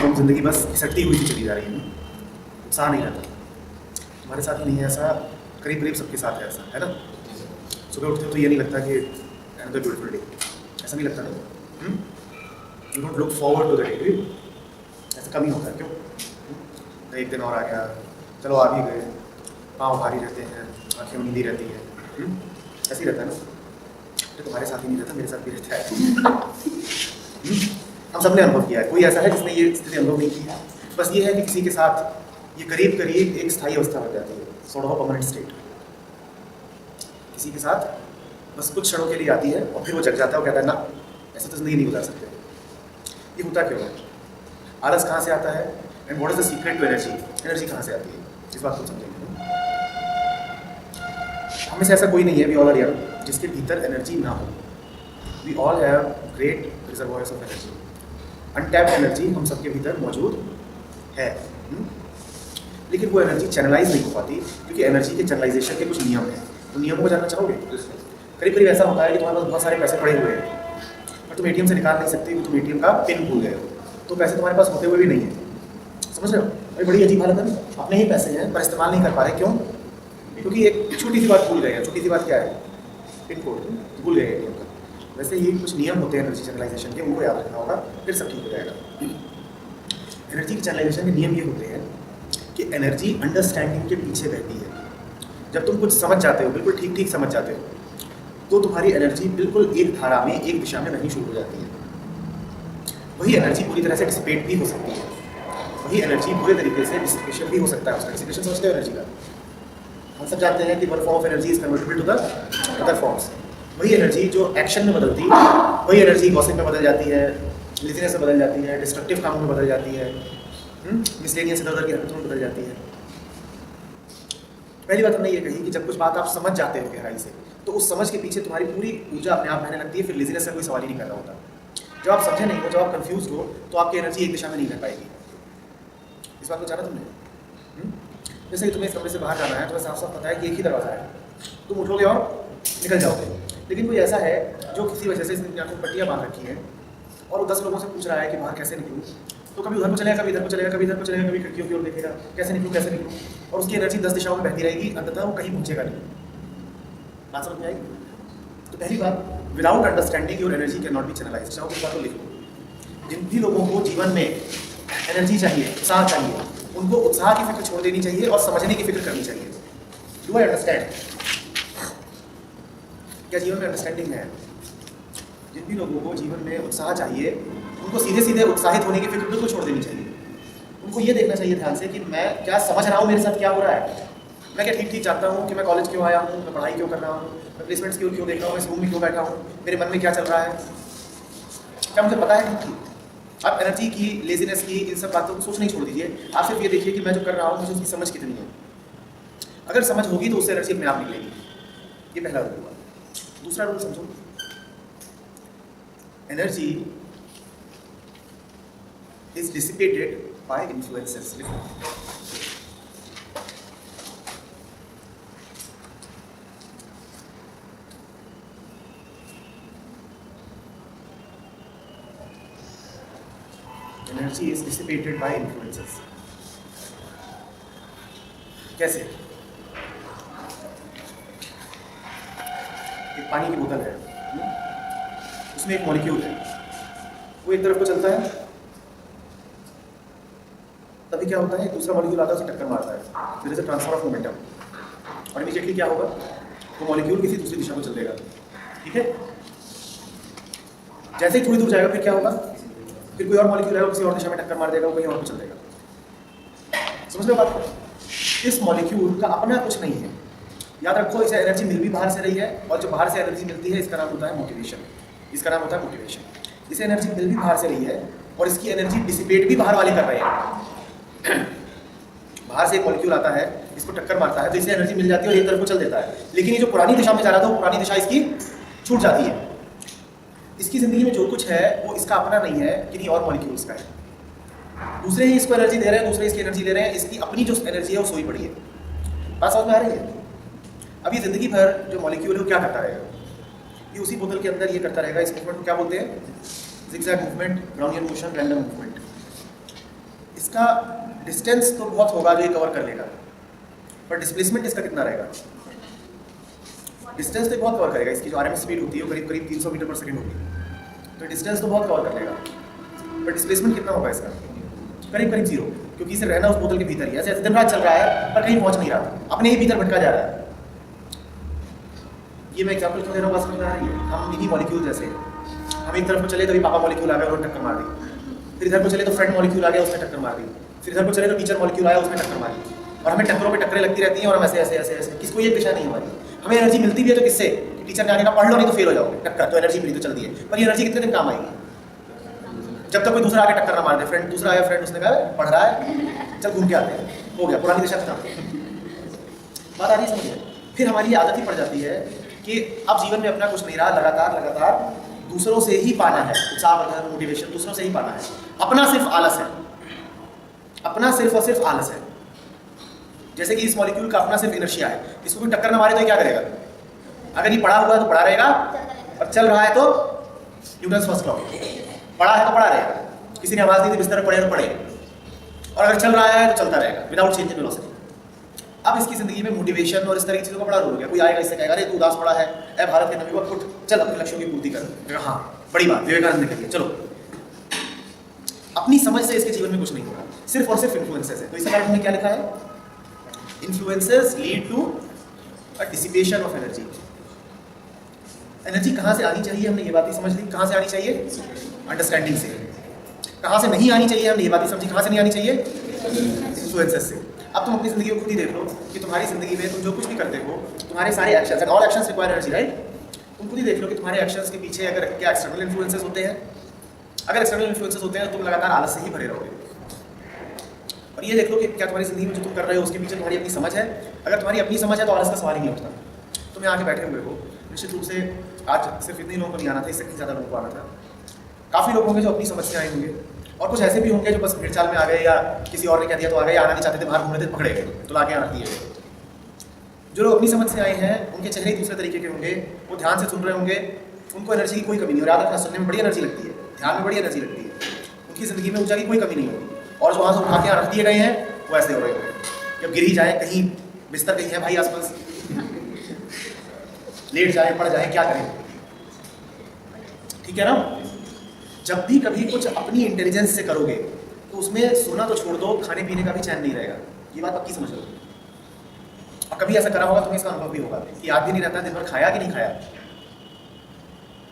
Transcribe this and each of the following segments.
हम ज़िंदगी बस घिसटती हुई सी चली जा रही है ना, उत्साह नहीं रहता। तुम्हारे साथ ही नहीं है ऐसा, करीब करीब सबके साथ है ऐसा, है ना। सुबह उठते तो ये नहीं लगता कि अनदर ब्यूटीफुल डे, ऐसा नहीं लगता नहीं। You don't look forward to the day, ऐसा कम ही होता है। क्यों? एक दिन और आ गया, चलो आ भी गए, पाँव भारी रहते हैं, आँखें नींदी रहती है, ऐसे ही रहता है ना। तो तुम्हारे साथ ही नहीं रहता, मेरे साथ भी रहता है। हम सब ने अनुभव किया है, कोई ऐसा है जिसने ये स्थिति अनुभव नहीं की है। बस ये है कि किसी के साथ ये करीब करीब एक स्थायी अवस्था बन जाती है, सॉर्ट ऑफ परमानेंट स्टेट। किसी के साथ बस कुछ क्षणों के लिए आती है और फिर वो जग जाता है और कहता है ना, ऐसे तो जिंदगी नहीं गुजार सकते। ये होता क्यों है? आलस कहाँ से आता है and what is the secret to energy? Energy कहाँ से आती है, इस बात को समझेंगे। हमें से ऐसा कोई नहीं है, वी ऑल आर यंग, जिसके भीतर एनर्जी ना हो। We all have great reservoirs of energy, untapped energy हम सबके भीतर मौजूद है। लेकिन वो एनर्जी चैनलाइज नहीं हो पाती, क्योंकि एनर्जी के चैनलाइजेशन के कुछ नियम हैं। उन नियमों को जानना चाहोगे? करीब करीब ऐसा होता है कि तुम्हारे पास बहुत सारे पैसे पड़े हुए हैं और तुम एटीएम से निकाल नहीं सकते, क्योंकि तुम एटीएम का पिन भूल गए हो, तो पैसे तुम्हारे पास होते हुए भी नहीं है। समझ रहे हो? अरे बड़ी अजीब हालत है, अपने ही पैसे हैं पर इस्तेमाल नहीं कर पा रहे। क्यों? क्योंकि एक छोटी सी बात भूल गए हैं। छोटी सी बात क्या है? पिन कोड भूल गए एटीएम का। वैसे ही कुछ नियम होते हैं एनर्जी चैनलाइजेशन के, उनको याद रखना होगा, फिर सब ठीक हो जाएगा। एनर्जी के चैनलाइजेशन के नियम ये होते हैं कि एनर्जी अंडरस्टैंडिंग के पीछे बहती है। जब तुम कुछ समझ जाते हो, बिल्कुल ठीक ठीक समझ जाते हो, तो तुम्हारी एनर्जी बिल्कुल एक धारा में, एक दिशा में बहनी शुरू हो जाती है। वही एनर्जी पूरी तरह से डिसिपेट भी हो सकती है, वही एनर्जी पूरे तरीके से डिसिपेशन भी हो सकता है। उसका डिसिपेशन समझते हो एनर्जी का? हम सब जानते हैं कि one form of energy is convertible to the other forms. वही एनर्जी जो एक्शन में बदलती, वही एनर्जी गॉसिप में बदल जाती है, लेजीनेस में बदल जाती है, डिस्ट्रक्टिव कामों में बदल जाती है, मिसलेनियस इधर-उधर की हरकतों में बदल जाती है। पहली बात हमने ये कही कि जब कुछ बात आप समझ जाते हो गहराई से, तो उस समझ के पीछे तुम्हारी पूरी ऊर्जा अपने आप बहने लगती है, फिर लेजीनेस का कोई सवाल ही नहीं पैदा होता। जब आप समझे नहीं हो, जब आप कंफ्यूज हो, तो आपकी एनर्जी एक दिशा में नहीं बह पाएगी। इस बात को जाना तुमने? जैसे कि तुम्हें इस कमरे से बाहर जाना है, तुम्हें साफ साफ पता है कि एक ही दरवाजा है, तुम उठोगे और निकल जाओगे। लेकिन कोई ऐसा है जो किसी वजह से इसने आंखों में पट्टियाँ बांध रखी हैं और वो 10 लोगों से पूछ रहा है कि बाहर कैसे निकलूँ, तो कभी उधर को चलेगा, कभी इधर को चलेगा, कभी इधर को चलेगा, कभी खिड़कियों की ओर देखेगा, कैसे निकलूँ कैसे निकलूँ, और उसकी एनर्जी 10 दिशाओं में बहती रहेगी, अंततः वो कहीं पहुँचेगा नहीं। बात समझ में आएगी? तो पहली बात, without understanding your energy can not be channelised. चाहो इस बात को लिखो। जिन भी लोगों को जीवन में एनर्जी चाहिए, उत्साह चाहिए, उनको उत्साह की फिक्र छोड़ देनी चाहिए और समझने की फिक्र करनी चाहिए। Do I understand? क्या जीवन में अंडरस्टैंडिंग है? जिन भी लोगों को जीवन में उत्साह चाहिए, उनको सीधे सीधे उत्साहित होने की फिक्र बिल्कुल छोड़ देनी चाहिए। उनको ये देखना चाहिए ध्यान से कि मैं क्या समझ रहा हूँ, मेरे साथ क्या हो रहा है, मैं क्या ठीक ठीक जानता हूँ कि मैं कॉलेज क्यों आया हूँ, मैं पढ़ाई क्यों कर रहा हूँ, मैं प्लेसमेंट्स क्यों देख रहा हूँ, मैं इस रूम में क्यों बैठा हूँ, मेरे मन में क्या चल रहा है, क्या मुझे पता है ठीक ठीक। आप एनर्जी की, लेजीनेस की, इन सब बातों को सोचना ही छोड़ दीजिए। आप सिर्फ ये देखिए कि मैं जो कर रहा हूँ मुझे उसकी समझ कितनी है। अगर समझ होगी तो उससे एनर्जी अपने आप निकलेगी। ये पहला रूल हुआ। दूसरा रूल समझो, energy is dissipated by influences. Energy is dissipated by influences. कैसे? एक पानी की बोतल है, उसमें एक मॉलिक्यूल है, वो एक तरफ को चलता है, तभी क्या होता है, दूसरा मॉलिक्यूल आता है, उसे टक्कर मारता है, there is a transfer of momentum, और इमीडिएटली क्या होगा, वो मॉलिक्यूल किसी दूसरी दिशा में चल देगा। ठीक है? जैसे ही थोड़ी दूर जाएगा फिर क्या होगा, फिर कोई और मॉलिक्यूल है, वो किसी और दिशा में टक्कर मार देगा, वो कहीं और को चल देगा। समझ लो बात? इस मॉलिक्यूल का अपना कुछ नहीं है। याद रखो, इसे एनर्जी मिल भी बाहर से रही है, और जो बाहर से एनर्जी मिलती है इसका नाम होता है मोटिवेशन। इसका नाम होता है मोटिवेशन। इसे एनर्जी मिल भी बाहर से रही है और इसकी एनर्जी डिसिपेट भी बाहर वाले कर रहे हैं। बाहर से एक मॉलिक्यूल आता है, इसको टक्कर मारता है, तो इसे एनर्जी मिल जाती है और एक तरफ को चल देता है। लेकिन ये जो पुरानी दिशा में जा रहा था, वो पुरानी दिशा इसकी छूट जाती है। इसकी ज़िंदगी में जो कुछ है वो इसका अपना नहीं है, किन्हीं और मॉलिक्यूल्स का है। दूसरे ही इसको एनर्जी दे रहे हैं, दूसरे इसकी एनर्जी ले रहे हैं, इसकी अपनी जो एनर्जी है वो सोई पड़ी है। बात समझ में आ रही है? अब ये ज़िंदगी भर जो मॉलिक्यूल है वो क्या करता रहेगा, ये उसी बोतल के अंदर ये करता रहेगा। इस मूवमेंट को क्या बोते हैं? Zigzag movement, Brownian motion, random movement. इसका डिस्टेंस तो बहुत होगा जो ये कवर कर लेगा, पर डिस्प्लेसमेंट इसका कितना रहेगा? डिस्टेंस तो बहुत कवर करेगा, इसकी जो आरएमएस स्पीड होती है वो करीब करीब 300 मीटर पर सेकंड होती है, तो डिस्टेंस तो बहुत कवर कर लेगा, पर डिस्प्लेसमेंट कितना होगा इसका? करीब करीब जीरो, क्योंकि इसे रहना उस बोतल के भीतर ही है। ऐसे दिन रात चल रहा है पर कहीं पहुंच नहीं रहा, अपने ही भीतर भटका जा रहा है। ये मैं एग्जाम्पल क्यों दे रहा हूँ, बात समझ में आ रही है? हम मिनी मॉलिक्यूल जैसे हैं। हम एक तरफ को चले तो पापा मॉलिक्यूल आ गया, उन्होंने टक्कर मार दी, फिर इधर को चले तो फ्रेंड मॉलिक्यूल आ गया, उसने टक्कर मार दी, फिर इधर को चले तो टीचर मॉलिक्यूल आया, उसने टक्कर मारी, और हमें टक्करों पे टक्करें लगती रहती हैं, और हम ऐसे ऐसे ऐसे ऐसे, किसको ये दिशा नहीं हमारी। हमें एनर्जी मिलती भी है तो किससे? टीचर ने आगे कहा पढ़ लो नहीं तो फेल हो जाओगे, टक्कर, तो एनर्जी मिली तो चल दी है, पर ये एनर्जी कितने दिन काम आएगी? जब तक कोई दूसरा आगे टक्कर ना मार दे। फ्रेंड दूसरा आया, फ्रेंड उसने कहा पढ़ रहा है, चल घूम के आते हैं, हो गया, पुरानी दिशा खत्म। बात आ रही है समझिए? फिर हमारी आदत ही पड़ जाती है कि अब जीवन में अपना कुछ नहीं रहा, लगातार लगातार दूसरों से ही पाना है, उत्साहवर्धन, मोटिवेशन दूसरों से ही पाना है, अपना सिर्फ आलस है, अपना सिर्फ और सिर्फ आलस है। जैसे कि इस मॉलिक्यूल का अपना सिर्फ इनर्शिया है, इसको कोई टक्कर ना मारे तो ये क्या करेगा? अगर ये पड़ा हुआ है तो पड़ा रहेगा, और चल रहा है तो न्यूटन्स फर्स्ट लॉ, पड़ा है तो पड़ा रहेगा, किसी ने आवाज दी थी बिस्तर पर पड़े तो पड़े, और अगर चल रहा है तो चलता रहेगा विदाउट चेंज इन वेलोसिटी। अब इसकी जिंदगी में मोटिवेशन और इस तरह की चीज़ों का बड़ा रोल हो गया। कोई आएगा इससे कहेगा अरे तू उदास पड़ा है, ए भारत के नवयुवक उठ, चल अपने लक्ष्यों की पूर्ति कर। हाँ बड़ी बात, विवेकानंद ने कही, चलो। अपनी समझ से इसके जीवन में कुछ नहीं होगा, सिर्फ और सिर्फ इन्फ्लुएंसेस है। तो इस कारण में क्या लिखा है? Influences lead to a dissipation of energy. Energy कहाँ से आनी चाहिए, हमने ये बात ही समझ ली। कहाँ से आनी चाहिए? अंडरस्टैंडिंग से। कहाँ से नहीं आनी चाहिए, हमने ये बात ही समझी। कहाँ से नहीं आनी चाहिए? इन्फ्लुएंसेस से। अब तुम अपनी जिंदगी को खुद ही देख लो कि तुम्हारी जिंदगी में तुम जो कुछ भी करते हो, तुम्हारे सारे actions, all actions require energy, right? तुम खुद ही देख लो कि तुम्हारे एक्शंस के पीछे अगर क्या एक्सटर्नल इन्फ्लुएंसेस होते हैं। अगर एक्सटर्नल इन्फ्लुएंसेस होते हैं तो तुम लगातार आलस से ही भरे रहोगे। और ये देख लो कि क्या तुम्हारी जिंदगी में जो तुम कर रहे हो उसके पीछे तुम्हारी अपनी समझ है। अगर तुम्हारी अपनी समझ है तो आलस का सवाल ही नहीं उठता। तुम यहाँ आके बैठे हुए हो, निश्चित रूप से आज सिर्फ इतने लोगों को नहीं आना था, इससे कहीं ज़्यादा लोगों को आना था। काफ़ी लोग होंगे जो अपनी समझ से आए होंगे, और कुछ ऐसे भी होंगे जो बस भीड़ चाल में आ गए, या किसी और ने कह दिया तो आ गए, आना नहीं चाहते थे, बाहर घूम रहे थे, पकड़े गए तो लाके आना दिए गए। जो लोग अपनी समझ से आए हैं उनके चेहरे दूसरे तरीके के होंगे, वो ध्यान से सुन रहे होंगे, उनको एनर्जी की कोई कमी नहीं। और याद रखना, सुनने में बड़ी एनर्जी लगती है, ध्यान में बड़ी एनर्जी लगती है, उनकी ज़िंदगी में ऊर्जा की कोई कमी नहीं होगी। और जो वहाँ से उठा के यहाँ रख दिए गए हैं वो ऐसे हो रहे होंगे कि अब गिर ही जाए, कहीं बिस्तर कहीं है भाई आसपास, लेट जाए, पड़ जाए, क्या करें? ठीक है ना? जब भी कभी कुछ अपनी इंटेलिजेंस से करोगे तो उसमें सोना तो छोड़ दो, खाने पीने का भी चैन नहीं रहेगा। ये बात पक्की समझ लो। और कभी ऐसा करा होगा तुम्हें, इसका अनुभव भी होगा कि याद भी नहीं रहता दिन भर खाया कि नहीं खाया।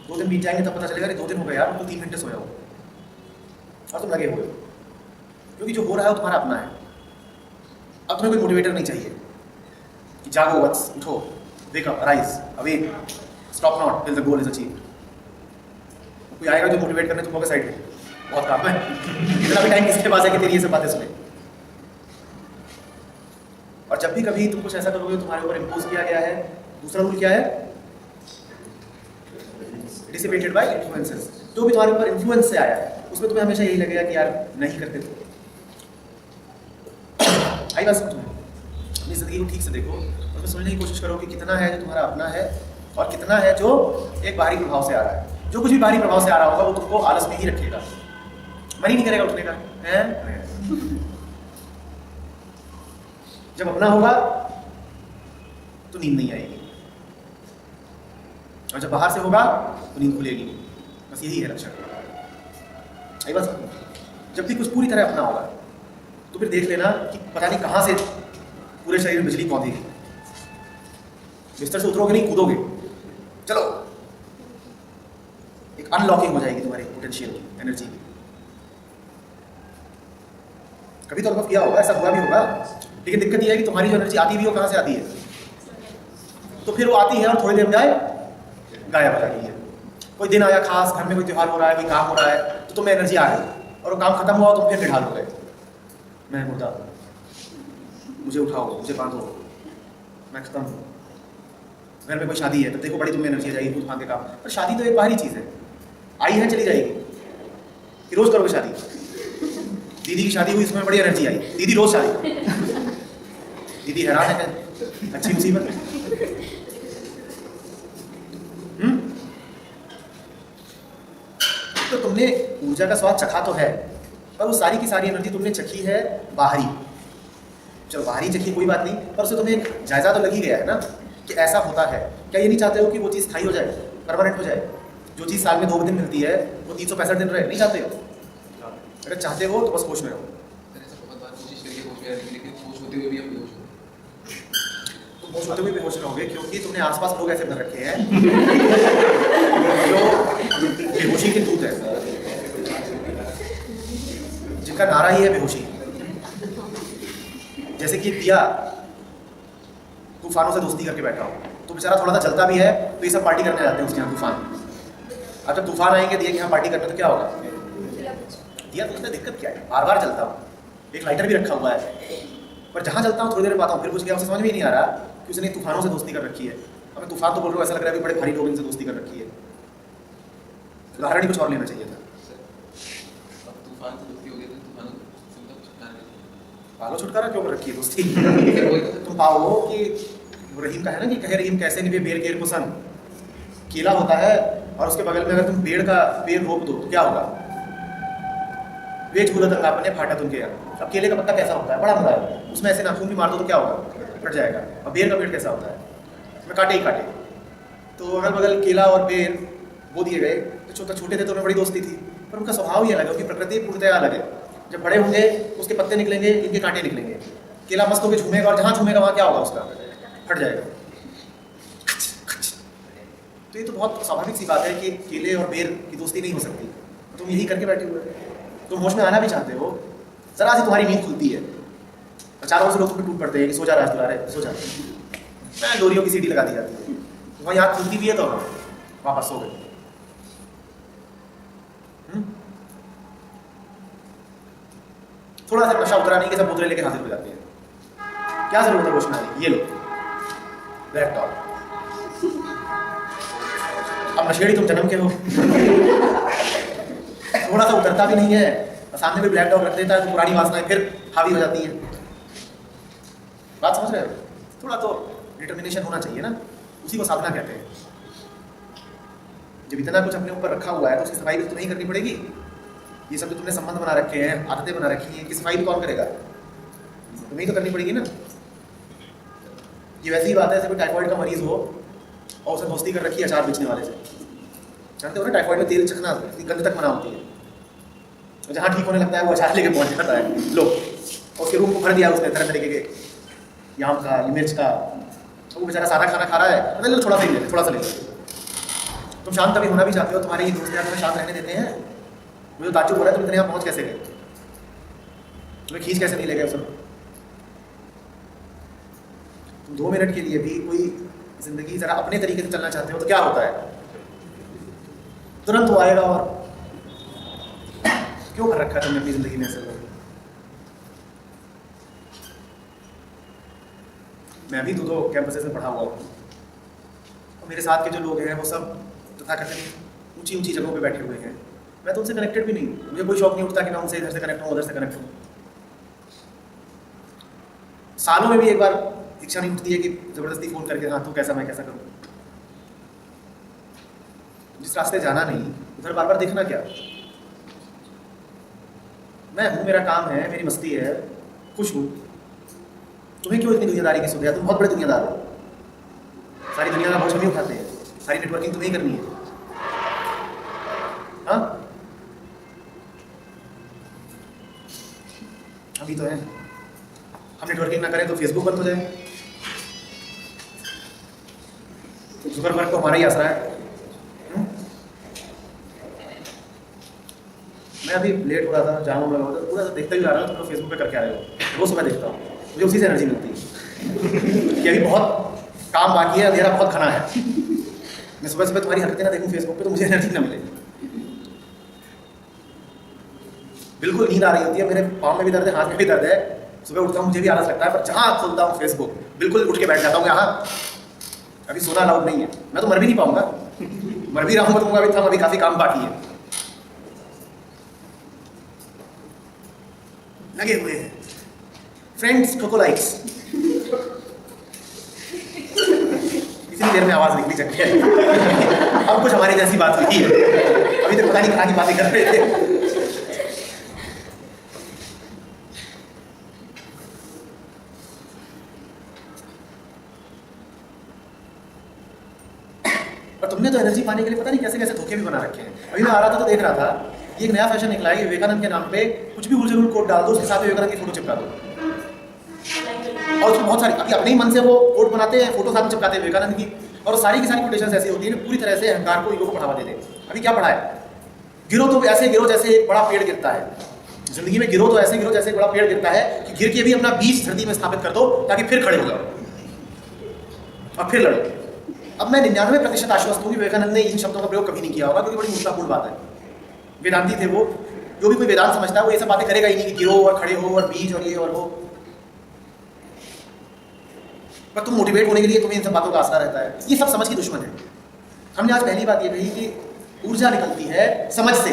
2 दिन बीत जाएंगे तब पता चलेगा 2 दिन हो गए यार, तो 3 घंटे सोया हो और तुम लगे हुए हो, क्योंकि जो हो रहा है वो तुम्हारा अपना है। अब तुम्हें कोई मोटिवेटर नहीं चाहिए कि जागो, वट्स, उठो, wake up, rise, awake, stop not till the goal is achieved. कोई आएगा जो मोटिवेट करने तुम होगा साइड में, बहुत काम है, इतना भी टाइम किसके पास है कि तेरी ये सब बातें सुने। और जब भी कभी तुम कुछ ऐसा करोगे तुम्हारे ऊपर इम्पोज किया गया है, दूसरा रूल क्या है? Dissipated by influences. जो भी तुम्हारे ऊपर इन्फ्लुएंस से आया है उसमें तुम्हें हमेशा यही लगेगा कि यार नहीं करते थे। आई बात समझ में? अपनी जिंदगी को ठीक से देखो, उसमें समझने की कोशिश करो कि कितना है जो तुम्हारा अपना है और कितना है जो एक बाहरी प्रभाव से आ रहा है। जो कुछ भी बाहरी प्रभाव से आ रहा होगा वो तुमको आलस में ही रखेगा, मन ही नहीं करेगा उठने का, है? जब अपना होगा तो नींद नहीं आएगी, और जब बाहर से होगा तो नींद खुलेगी। बस यही है लक्षण। आई बस जब भी कुछ पूरी तरह अपना होगा तो फिर देख लेना कि पता नहीं कहाँ से पूरे शरीर में बिजली पहुंचेगी। बिस्तर से उतरोगे नहीं, कूदोगे, चलो, एक अनलॉकिंग हो जाएगी तुम्हारी पोटेंशियल एनर्जी की। कभी तो अनुभव किया होगा, ऐसा हुआ भी होगा। लेकिन दिक्कत यह है कि तुम्हारी जो एनर्जी आती भी हो, कहाँ से आती है? तो फिर वो आती है और थोड़ी देर में जाए गायब हो जाती है। कोई दिन आया खास, घर में कोई त्यौहार हो रहा है, कोई काम हो रहा है, तो तुम्हें एनर्जी आ गई, और वो काम खत्म हुआ तुम फिर निढाल हो गए, मैं मुर्दा, मुझे उठाओ, मुझे बांधो, मैं खत्म हूँ। घर में कोई शादी है तो देखो बड़ी तुम्हें एनर्जी आ जाएगी, खुद भाग के काम। पर शादी तो एक बाहरी चीज़ है, आई है चली जाएगी। कि रोज करोगे शादी? दीदी की शादी हुई, इसमें बड़ी एनर्जी आई, दीदी रोज शादी, दीदी हैरान है, अच्छी मुसीबत। तो तुमने ऊर्जा का स्वाद चखा तो है, पर वो सारी की सारी एनर्जी तुमने चखी है बाहरी। चलो बाहरी चखी कोई बात नहीं, पर उससे तुम्हें एक जायज़ा तो लग ही गया है ना कि ऐसा होता है। क्या ये नहीं चाहते हो कि वो चीज़ स्थायी हो जाए, परमानेंट हो जाए? जो चीज़ साल में 2 दिन मिलती है वो 365 दिन रहे, नहीं चाहते हो? अगर चाहते हो तो बस होश में रहो। तुम होश होते हुए बेहोश रहोगे क्योंकि तुमने आसपास लोग ऐसे बन रखे हैं जो बेहोशी के दूत है, जिनका नारा ही है बेहोशी। जैसे कि दिया तूफानों से दोस्ती करके बैठा हो तो बेचारा थोड़ा सा जलता भी है, तो ये सब पार्टी करने जाते हैं उसके यहाँ तूफान। अब जब तूफान आएंगे दिया के यहाँ पार्टी करने तो क्या होगा? दिया तो उसमें दिक्कत क्या है, बार बार जलता हूँ, एक लाइटर भी रखा हुआ है, पर जहाँ जलता हूँ थोड़ी देर में पाता हूँ फिर कुछ गया, उसे समझ में ही नहीं आ रहा कि उसने तूफानों से दोस्ती कर रखी है। अब मैं तूफान तो बोल रहा हूँ, ऐसा लग रहा है कि बड़े भारी लोग इनसे दोस्ती कर रखी है। उदाहरण ही कुछ और लेना चाहिए था। पालो छुटकारा क्यों कर रखी है दोस्ती? तुम पाओ कि रहीम का है ना कि कहे रहीम कैसे निभे बेर केर को सन। केला होता है और उसके बगल में अगर तुम बेड़ का पेड़ रोप दो तो क्या होगा? वे झूलत अपने फाटा तुमके यहाँ। अब केले का पत्ता कैसा होता है? बड़ा बड़ा है, उसमें ऐसे नाखून भी मार दो तो क्या होगा? फट जाएगा। अब बेर का पेड़ कैसा होता है? उसमें कांटे ही कांटे। तो अगल बगल केला और बेर बो दिए गए तो छोटे थे तो उन्हें बड़ी दोस्ती थी, पर उनका स्वभाव ही अलग है, उनकी प्रकृति पूर्णतया अलग है। जब बड़े होंगे उसके पत्ते निकलेंगे, इनके कांटे निकलेंगे। केला मस्त होकर झूमेगा और जहाँ झूमेगा वहाँ क्या होगा? उसका फट जाएगा। तो ये तो बहुत स्वाभाविक सी बात है कि केले और बेर की दोस्ती नहीं हो सकती। तुम यही करके बैठे हुए हो। तुम होश में आना भी चाहते हो, जरा सी तुम्हारी नींद खुलती है और चारों ओर से लोग तुम पे टूट पड़ते हैं कि सो जा राज दुलारे सो जा। मैं डोरियों की सीटी लगा दी जाती है, वहाँ याद खुलती भी है तो वापस सो गए। थोड़ा सा नशा उतरा नहीं कि सब बोतलें लेके हाजिर हो जाते हैं। क्या जरूरत है होश में आने की? ये लो ब्लैक टॉप। अब नशेड़ी तुम जन्म के हो। थोड़ा सा उतरता भी नहीं है और सामने भी ब्लैक डॉग रख देता है तो पुरानी वासनाएं फिर हावी हो जाती हैं। बात समझ रहे हो? थोड़ा तो डिटर्मिनेशन होना चाहिए ना, उसी को साधना कहते हैं। जब इतना कुछ अपने ऊपर रखा हुआ है तो उसकी सफाई भी तो नहीं करनी पड़ेगी। ये सब जो तुमने संबंध बना रखे हैं, आदतें बना रखी हैं, कि सफाई भी कौन करेगा? तुम्हें तो करनी पड़ेगी ना। ये वैसी ही बात है जैसे कोई टाइफाइड का मरीज हो और उसे दोस्ती कर रखी है अचार बेचने वाले से। जानते हो ना टाइफाइड में तेल चखना गंध तक मना होती है, तो जहाँ ठीक होने लगता है वो अचार लेके पहुँच जाता है। लो, और उसके रूम को भर दिया उसने तरह तरीके के याम का, मिर्च का, तो वो बेचारा सादा खाना खा रहा है, लो थोड़ा सा ही ले, थोड़ा सा ले। तुम शांत कभी होना भी चाहते हो, तुम्हारे ये दोस्त यार तुम्हें शांत रहने देते हैं? मुझे ताज्जुब हो रहा है तुम इतने यहाँ पहुँच कैसे गए? तुम्हें खींच कैसे नहीं ले गए सब? तुम 2 मिनट के लिए भी कोई जिंदगी जरा अपने तरीके से चलना चाहते हो तो क्या होता है? तुरंत वो आएगा और क्यों कर रखा है तुमने अपनी जिंदगी में ऐसे लोग? मैं भी 2 कैंपसेस में पढ़ा हुआ हूँ और मेरे साथ के जो लोग हैं वो सब तथाकथित ऊंची ऊंची जगहों पे बैठे हुए हैं। मैं तो उनसे कनेक्टेड भी नहीं, मुझे कोई शौक नहीं उठता कि मैं उनसे इधर से कनेक्ट हूँ उधर से कनेक्ट हूँ। सालों में भी एक बार इच्छा नहीं उठती है कि जबरदस्ती फोन करके हाँ तू कैसा मैं कैसा करूँ। जिस रास्ते जाना नहीं उधर बार बार देखना क्या? मैं हूँ, मेरा काम है, मेरी मस्ती है, खुश हूँ। तुम्हें क्यों इतनी दुनियादारी की सुध है? तुम बहुत बड़े दुनियादार हो। सारी दुनिया का बोझ हम ही उठाते हैं, सारी नेटवर्किंग तुम्हें ही करनी है। हाँ अभी तो है, हम नेटवर्किंग ना करें तो फेसबुक बंद हो जाए। जुकरबर्ग को हमारा ही आसरा है। मैं अभी लेट हो रहा था, जाम हो रहा था, पूरा देखते हुए आ रहा था तुम लोग फेसबुक पे करके आ रहे हो, वो सुबह देखता हूँ, मुझे उसी से एनर्जी मिलती है कि अभी बहुत काम बाकी है, अंधेरा बहुत घना है। मैं सुबह सुबह तुम्हारी हरकतें ना देखूँ फेसबुक पे तो मुझे एनर्जी ना मिले। बिल्कुल नींद आ रही होती है, मेरे पाँव में भी दर्द है, हाथ में भी दर्द है, सुबह उठता हूँ मुझे भी आलस लगता है, पर जहाँ खोलता हूँ फेसबुक बिल्कुल उठ के बैठ जाता हूँ। यहाँ अभी सोना अलाउड नहीं है, मैं तो मर भी नहीं पाऊंगा, मर भी रहूँगा तो अभी अभी काफ़ी काम बाकी है। लगे हुए हैं फ्रेंड्स कोकोलाइट्स। इतनी देर में आवाज़ निकली चक्के अब कुछ हमारी जैसी बात हुई है, अभी तक पता नहीं कहाँ की बातें कर रहे थे। ने तो एनर्जी पाने के लिए पता नहीं कैसे कैसे धोखे भी बना रखे हैं। अभी मैं आ रहा था तो देख रहा था ये एक नया फैशन निकला है, विवेकानंद के नाम पे कुछ भी उलझुल कोट डाल दो, उसके साथ विवेकानंद की फोटो चिपका दो, और उसमें बहुत सारी अभी अपने ही मन से वो कोट बनाते हैं, फोटो साथ में चिपकाते हैं विवेकानंद की, और सारी की सारी कोटेशंस ऐसी होती है पूरी तरह से अहंकार को, ईगो को बढ़ावा देते हैं। अभी क्या पढ़ा है, गिरो तो ऐसे गिरो जैसे एक बड़ा पेड़ गिरता है, जिंदगी में गिरो तो ऐसे गिरो जैसे एक बड़ा पेड़ गिरता है कि गिर के भी अपना बीज धरती में स्थापित कर दो ताकि फिर खड़े हो जाओ और फिर लड़ो। अब मैं 99% आश्वस्त हूँ कि विवेकानंद ने इन शब्दों का प्रयोग कभी नहीं किया होगा, क्योंकि बड़ी मूर्खतापूर्ण बात है। वेदांती थे वो, जो भी कोई वेदांत समझता है वो ये सब बातें करेगा ही नहीं कि गिरो और खड़े हो और बीज और ये और वो। पर तुम मोटिवेट होने के लिए तुम्हें इन सब बातों का आसरा रहता है, ये सब समझ की दुश्मन है। हमने आज पहली बात ये कही कि ऊर्जा निकलती है समझ से।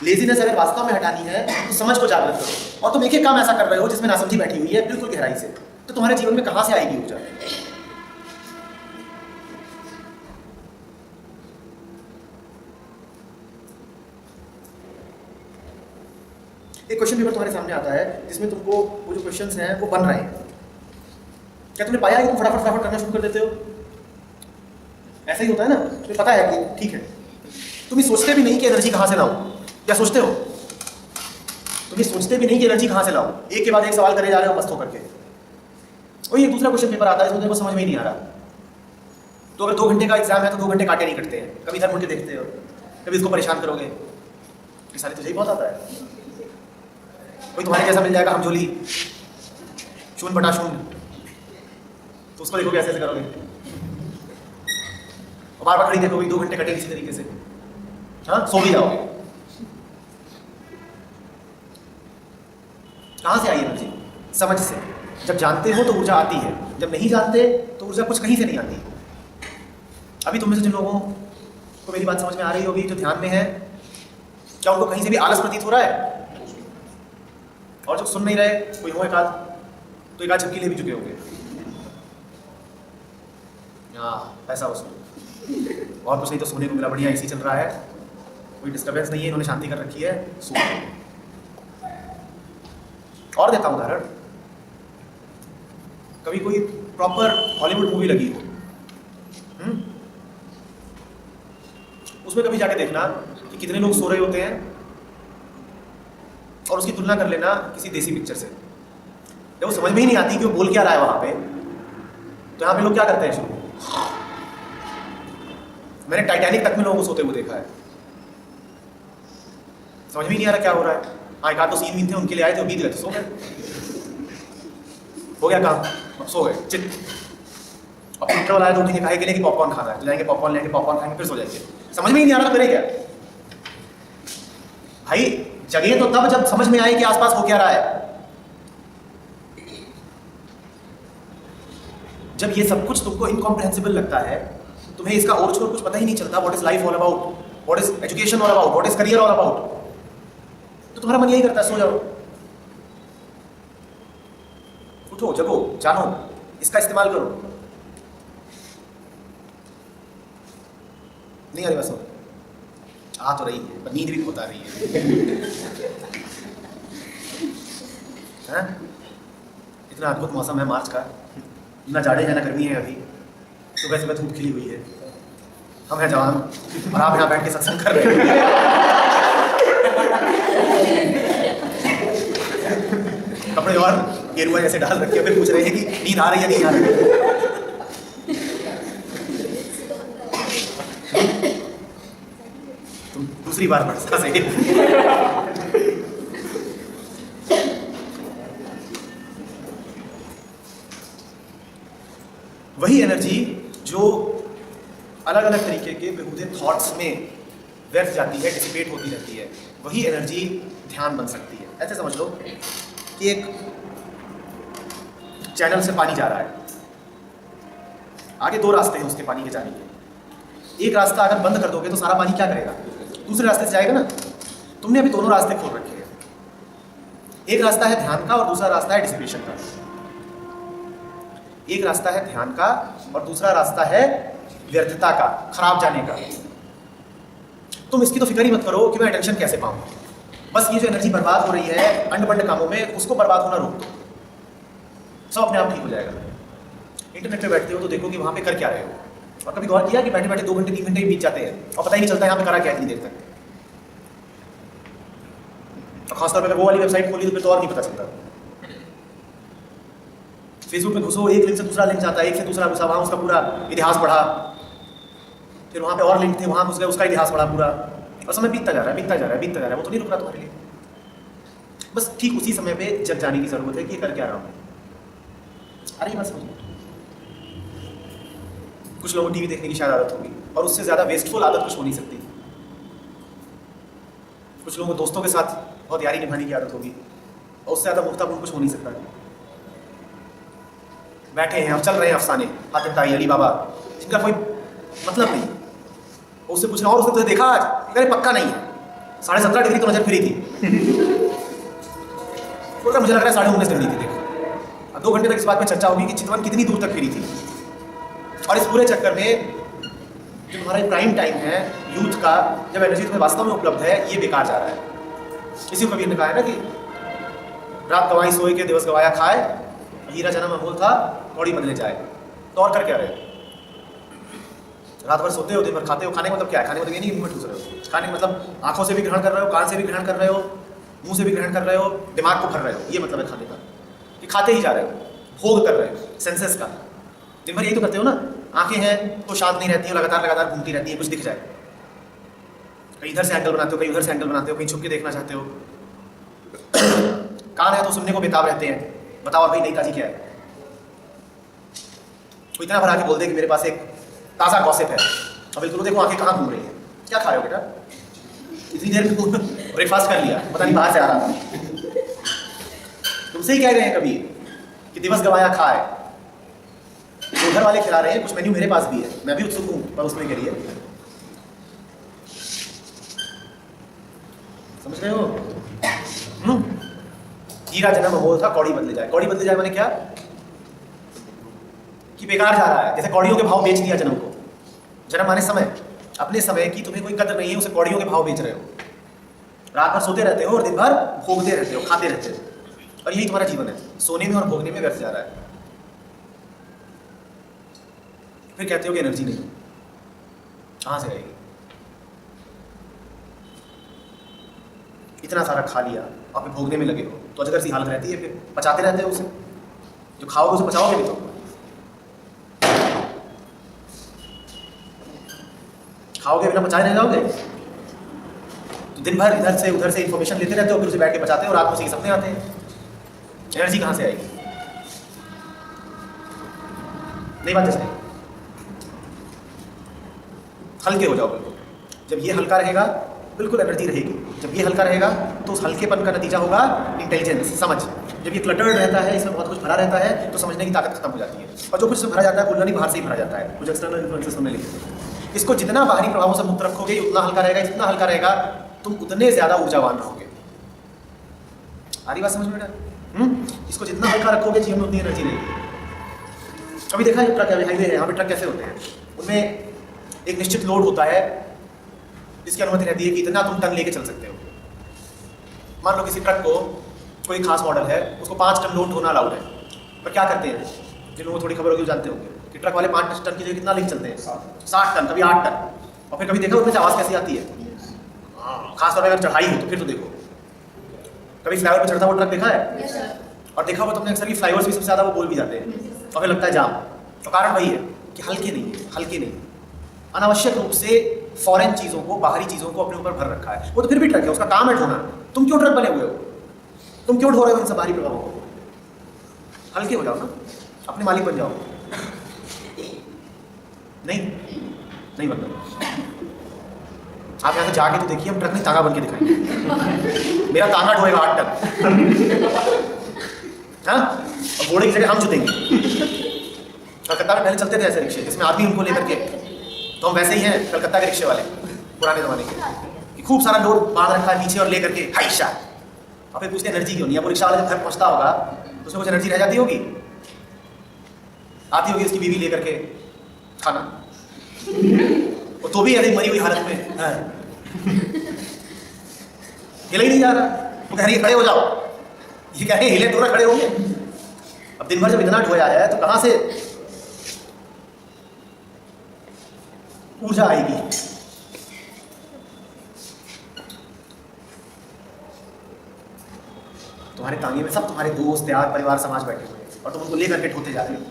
लेजीनेस अगर वास्तव में हटानी है तो समझ को जागृत करो, और तुम एक एक काम ऐसा कर रहे हो जिसमें नासमझी बैठी हुई है बिल्कुल गहराई से, तो तुम्हारे जीवन में कहां से आएगी ऊर्जा? एक क्वेश्चन पेपर तुम्हारे सामने आता है जिसमें तुमको वो जो क्वेश्चंस हैं वो बन रहे हैं, क्या तुमने पाया कि तुम फटाफट फटाफट करना शुरू कर देते हो? ऐसा ही होता है ना, तुम्हें पता है कि ठीक है, तुम ये सोचते भी नहीं कि एनर्जी कहाँ से लाऊं। क्या सोचते हो? तुम ये सोचते भी नहीं कि एनर्जी कहाँ से लाऊं, एक के बाद एक सवाल करे जा रहे हो मस्त होकर के। और ये दूसरा क्वेश्चन पेपर आता है इसमें समझ में ही नहीं आ रहा, तो अगर 2 घंटे का एग्जाम है तो 2 घंटे काटे नहीं कटते हैं, कभी इधर मुड़ के देखते हो, कभी इसको परेशान करोगे, ये सारी तुझे ही बहुत आता है। कोई तुम्हारे जैसा मिल जाएगा हमझोली 0/0, तो उसको देखोगे ऐसे करोगे, और बार बार खड़ी देखोगे, 2 घंटे कटे किसी तरीके से, हाँ सो भी जाओगे। कहाँ से आई एनर्जी? समझ से। जब जानते हो तो ऊर्जा आती है, जब नहीं जानते तो ऊर्जा कुछ कहीं से नहीं आती। अभी तुम में से जिन लोगों को मेरी बात समझ में आ रही होगी, जो ध्यान में है, क्या उनको कहीं से भी आलस प्रतीत हो रहा है? और जो सुन नहीं रहे, कोई हो एकाध, तो एकाध झपकी ले भी चुके होंगे, हाँ ऐसा वसूल। और कुछ नहीं तो सोने को मिला, बढ़िया एसी चल रहा है, कोई डिस्टर्बेंस नहीं है, इन्होंने शांति कर रखी है, सो। और देता हूं उदाहरण, कभी कोई प्रॉपर हॉलीवुड मूवी लगी हो, उसमें कभी जाके देखना कि कितने लोग सो रहे होते हैं, और उसकी तुलना कर लेना किसी देसी पिक्चर से। जब वो समझ में ही नहीं आती कि वो बोल क्या रहा है वहां पे, तो यहाँ पे लोग क्या करते हैं शुरू। मैंने टाइटैनिक तक में लोगों को सोते हुए देखा है, समझ में ही नहीं आ रहा क्या हो रहा है। हाँ, एक आध तो सीन वीन थे, उनके लिए आए थे, बीत गए, सो गए, हो गया काम, सो गए चित। अब इंटरवल आया तो उठेंगे, काहे के लिए कि पॉपकॉर्न खाना है, तो जाएंगे पॉपकॉर्न लेंगे, पॉपकॉर्न खाएंगे, फिर सो जाएंगे। समझ में ही नहीं आ रहा तो करें क्या भाई? जगह तो तब जब समझ में आए कि आसपास हो क्या रहा है। जब ये सब कुछ तुमको इनकॉम्प्रिहेंसिबल लगता है, तुम्हें इसका और छोड़ कुछ पता ही नहीं चलता, what is life all about, what is education all about, what is career all about, तो तुम्हारा मन यही करता है सो जाओ। उठो, जगो, जानो, इसका इस्तेमाल करो। नहीं आ रही बस, आ तो रही है पर नींद भी बहुत आ रही है? इतना अद्भुत मौसम है मार्च का, ना जाड़े है ना गर्मी है, अभी सुबह सुबह धूप खिली हुई है, हम हैं जवान और आप यहाँ बैठ के सत्संग कर रहे हैं। कपड़े और गेरुआ जैसे डाल रखे, फिर पूछ रहे हैं कि नींद आ रही है नहीं आ रही। तुम दूसरी बार पढ़ सही। वही एनर्जी जो अलग अलग तरीके के बेहूदे थॉट्स में व्यर्थ जाती है, डिसिपेट होती रहती है, वही एनर्जी ध्यान बन सकती है। ऐसे समझ लो कि एक चैनल से पानी जा रहा है, आगे 2 रास्ते हैं उसके पानी के जाने के। एक रास्ता अगर बंद कर दोगे तो सारा पानी क्या करेगा? दूसरे रास्ते से जाएगा ना। तुमने अभी दोनों रास्ते खोल रखे हैं, एक रास्ता है ध्यान का और दूसरा रास्ता है डिसिपेशन का। एक रास्ता है ध्यान का और दूसरा रास्ता है व्यर्थता का, खराब जाने का। तुम इसकी तो फिक्र ही मत करो कि मैं अटेंशन कैसे पाऊं, बस ये जो एनर्जी बर्बाद हो रही है अंड बंड कामों में, उसको बर्बाद होना रोक दो, सब अपने आप ठीक हो जाएगा। इंटरनेट पे बैठते हो तो देखो कि वहां पे कर क्या रहे हो, और कभी गौर किया कि बैठे बैठे 2 घंटे 3 घंटे ही बीत जाते हैं और पता ही नहीं चलता यहाँ पे करा क्या इतनी देर तक। और खासतौर पर अगर वो वाली वेबसाइट खोली तो फिर तो और नहीं पता चलता। फेसबुक में घुसो, एक लिंक से दूसरा लिंक जाता है, एक से दूसरा घुसा, वहाँ उसका पूरा इतिहास पढ़ा, फिर वहाँ पे और लिंक थे, वहाँ घुस गए, उसका इतिहास पढ़ा पूरा, और समय बीतता जा रहा है, बीतता जा रहा है, बीतता जा रहा है। वो तो नहीं रुक रहा तुम्हारे लिए। बस ठीक उसी समय पे जग जाने की जरूरत है कि ये कर क्या रहा हूँ। अरे बात समझो, कुछ लोगों को टीवी देखने की शायद आदत होगी और उससे ज़्यादा वेस्टफुल आदत कुछ हो नहीं सकती। कुछ लोगों को दोस्तों के साथ बहुत यारी निभाने की आदत होगी और उससे ज़्यादा मुक्तापूर्ण कुछ हो नहीं सकता। बैठे हैं और चल रहे हैं अफसाने, हातिम ताई, अली बाबा, जिनका कोई मतलब नहीं। उससे पूछना और उसने तुझे देखा आज, अरे पक्का नहीं है, 17.5 डिग्री तो नजर फिरी थी, मुझे लग रहा है 19.5 डिग्री थी। देख, 2 घंटे तक इस बात में चर्चा होगी कि चितवन कितनी दूर तक फिरी थी। और इस पूरे चक्कर में जो हमारा प्राइम टाइम है यूथ का, जब एनर्जी तुम्हें वास्तव में उपलब्ध है, ये बेकार जा रहा है। इसी को कबीर ने कहा है ना कि रात गवाई सोए के दिवस गवाया खाए, हीरा जन्म अमोल था कौड़ी बदले जाए। तो और कर क्या रहे हो? रात भर सोते हो, दिन भर खाते हो। खाने का मतलब क्या है? खाने का मतलब ये नहीं मुंह में ठूस रहे हो। खाने का मतलब आंखों से भी ग्रहण कर रहे हो, कान से भी ग्रहण कर रहे हो, मुंह से भी ग्रहण कर रहे हो, दिमाग को भर रहे हो। ये मतलब है खाने का, कि खाते ही जा रहे हो, भोग कर रहे हो सेंसेस का। दिन भर यही तो करते हो ना। आंखें हैं तो शांत नहीं रहती हो, लगातार लगातार घूमती रहती है, कुछ दिख जाए। कहीं इधर से एंगल बनाते हो, कहीं उधर से एंगल बनाते हो, कहीं छुप के देखना चाहते हो। कान है तो सुनने को बेताब रहते हैं, बताओ भाई नई ताजी क्या है। कोई इतना भर आके बोल दे कि मेरे पास एक ताज़ा गॉसिप है, अब बिल्कुल देखो आंखें कहाँ घूम रही है। क्या खा रहे हो बेटा? इतनी देर में ब्रेकफास्ट कर लिया, पता नहीं बाहर से आ रहा था। तुमसे ही कह रहे हैं कभी कि दिवस गवाया खाए, तो घर वाले खिला रहे हैं, कुछ मेन्यू मेरे पास भी है, मैं भी उत्सुक हूँ पर उसमें के लिए। समझ रहे हो? हीरा जन्म अमोल था कौड़ी बदले जाए। कौड़ी बदले जाए माने क्या? कि बेकार जा रहा है। जैसे कौड़ियों के भाव बेच दिया जन्म को। जन्म माने समय, अपने समय की तुम्हें कोई कदर नहीं है, उसे कौड़ियों के भाव बेच रहे हो। रात भर सोते रहते हो और दिन भर भोगते रहते हो, खाते रहते हो, और यही तुम्हारा जीवन है। सोने में और भोगने में व्यर्थ जा रहा है। फिर कहते हो कि एनर्जी नहीं, कहां से आएगी? इतना सारा खा लिया और फिर भोगने में लगे हो तो अजगर सी हालत रहती है। फिर पचाते रहते हो उसे, जो खाओगे उसे पचाओगे भी तो। खाओगे बिना पचाए रह जाओगे तो दिन भर इधर से उधर से इंफॉर्मेशन लेते रहते हो, फिर उसे बैठ के पचाते हो, रात को उसी के सपने आते हैं। एनर्जी कहां से आएगी? नहीं बात है। हल्के हो जाओ बिल्कुल। जब ये हल्का रहेगा बिल्कुल एनर्जी रहेगी। जब ये हल्का रहेगा तो उस हल्केपन का नतीजा होगा इंटेलिजेंस, समझ। जब ये क्लटर्ड रहता है, इसमें बहुत कुछ भरा रहता है, तो समझने की ताकत खत्म हो जाती है। और जो कुछ इसमें भरा जाता है बोलना नहीं, बाहर से ही भरा जाता है, कुछ एक्सटर्नल इन्फ्लुएंसेस हमने लिखे। इसको जितना बाहरी प्रभावों से मुक्त रखोगे उतना हल्का रहेगा, जितना हल्का रहेगा तुम उतने ज्यादा ऊर्जावान रहोगे। आ रही बात समझ में बेटा? इसको जितना हल्का रखोगे जीवन में उतनी एनर्जी रहेगी। अभी देखा है ट्रक हाईवे है, यहाँ पे ट्रक कैसे होते हैं? उनमें एक निश्चित लोड होता है जिसकी अनुमति रहती है कि इतना तुम टन लेके चल सकते हो। मान लो किसी ट्रक को कोई खास मॉडल है, उसको 5 टन लोड ढोना अलाउड है, पर क्या करते हैं जिन लोगों को थोड़ी खबर होगी जानते होंगे कि ट्रक वाले 5 टन की जगह कितना लेके चलते हैं? 60 टन, कभी 8 टन। और फिर कभी देखो उसमें आवाज़ कैसी आती है? खासतौर पर अगर चढ़ाई हो तो फिर तो देखो। कभी फ्लाईओवर पर चढ़ता हुआ ट्रक देखा है? और देखा हुआ तुमने अक्सर कि फ्लाईओवर भी सबसे ज़्यादा वो बोल भी जाते हैं और फिर लगता है जाम। तो कारण वही है कि हल्के नहीं है, हल्के नहीं। अनावश्यक रूप से फॉरेन चीज़ों को, बाहरी चीज़ों को अपने ऊपर भर रखा है। वो तो फिर भी ट्रक है, उसका काम है ढोना। तुम क्यों ट्रक बने हुए हो? तुम क्यों ढो रहे हो इन सब बाहरी प्रभावों को? हल्के हो जाओ ना, अपने मालिक बन जाओ। नहीं बनना। आप यहाँ से जाके तो देखिए, हम ट्रक नहीं तांगा बन के दिखाएंगे। मेरा तांगा ढोएगा 8 टन, हाँ, और घोड़े की जगह हम जुतेंगे। कलकत्ता में पहले चलते थे ऐसे रिक्शे जिसमें आदमी उनको लेकर के, तो हम वैसे ही हैं कलकत्ता के रिक्शे वाले पुराने ज़माने के, कि खूब सारा लोड बांध रखा है पीछे और लेकर के हाइशा। और फिर पूछते एनर्जी क्यों नहीं है? वो रिक्शा वाला जब घर पहुँचता होगा तो उसमें कुछ एनर्जी रह जाती होगी, आती होगी उसकी बीवी लेकर के खाना, वो तो भी ऐसे मरी हुई हालत में हिला ही नहीं जा रहा। वो कह रही है खड़े हो जाओ, ये कह रहे हैं हिले तो ना खड़े होंगे। अब दिन भर जब इतना ढोया है तो कहाँ से ऊर्जा आएगी। तुम्हारे तांगे में सब तुम्हारे दोस्त यार परिवार समाज बैठे हुए हैं और तुम उनको लेकर के ठोते जा रहे हो।